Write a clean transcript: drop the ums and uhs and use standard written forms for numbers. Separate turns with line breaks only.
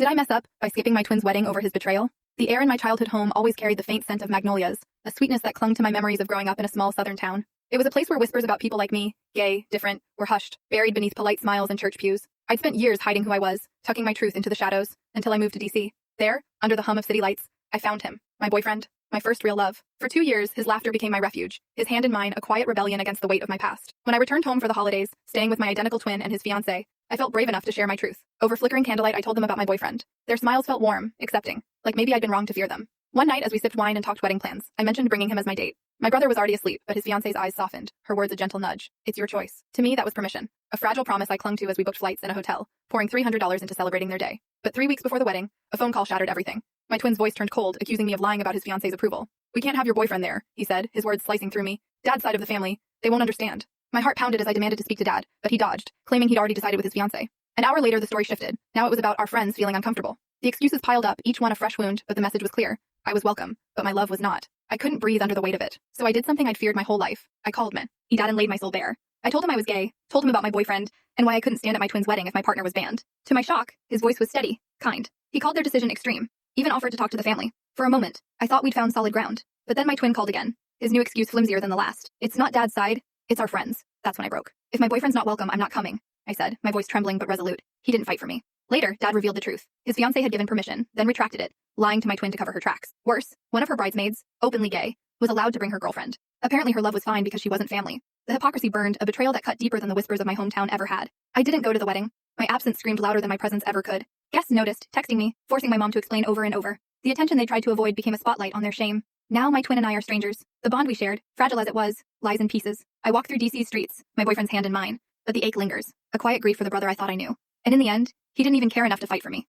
Did I mess up by skipping my twin's wedding over his betrayal? The air in my childhood home always carried the faint scent of magnolias, a sweetness that clung to my memories of growing up in a small southern town. It was a place where whispers about people like me, gay, different, were hushed, buried beneath polite smiles and church pews. I'd spent years hiding who I was, tucking my truth into the shadows, until I moved to DC. There, under the hum of city lights, I found him, my boyfriend, my first real love. For 2 years, his laughter became my refuge, his hand in mine a quiet rebellion against the weight of my past. When I returned home for the holidays, staying with my identical twin and his fiancée, I felt brave enough to share my truth. Over flickering candlelight, I told them about my boyfriend. Their smiles felt warm, accepting, like maybe I'd been wrong to fear them. One night, as we sipped wine and talked wedding plans, I mentioned bringing him as my date. My brother was already asleep, but his fiancée's eyes softened, her words a gentle nudge. It's your choice. To me, that was permission. A fragile promise I clung to as we booked flights in a hotel, pouring $300 into celebrating their day. But 3 weeks before the wedding, a phone call shattered everything. My twin's voice turned cold, accusing me of lying about his fiancée's approval. "We can't have your boyfriend there," he said, his words slicing through me. "Dad's side of the family. They won't understand." My heart pounded as I demanded to speak to Dad, but he dodged, claiming he'd already decided with his fiancée. An hour later, the story shifted. Now it was about our friends feeling uncomfortable. The excuses piled up, each one a fresh wound, but the message was clear. I was welcome, but my love was not. I couldn't breathe under the weight of it. So I did something I'd feared my whole life. I called him. Dad and laid my soul bare. I told him I was gay, told him about my boyfriend, and why I couldn't stand at my twin's wedding if my partner was banned. To my shock, his voice was steady, kind. He called their decision extreme, even offered to talk to the family. For a moment, I thought we'd found solid ground. But then my twin called again, his new excuse flimsier than the last. "It's not Dad's side, it's our friends." That's when I broke. "If my boyfriend's not welcome, I'm not coming," I said, my voice trembling but resolute. He didn't fight for me. Later, Dad revealed the truth. His fiancée had given permission, then retracted it, lying to my twin to cover her tracks. Worse, one of her bridesmaids, openly gay, was allowed to bring her girlfriend. Apparently her love was fine because she wasn't family. The hypocrisy burned, a betrayal that cut deeper than the whispers of my hometown ever had. I didn't go to the wedding. My absence screamed louder than my presence ever could. Guests noticed, texting me, forcing my mom to explain over and over. The attention they tried to avoid became a spotlight on their shame. Now my twin and I are strangers. The bond we shared, fragile as it was, lies in pieces. I walk through DC's streets, my boyfriend's hand in mine, but the ache lingers, a quiet grief for the brother I thought I knew. And in the end, he didn't even care enough to fight for me.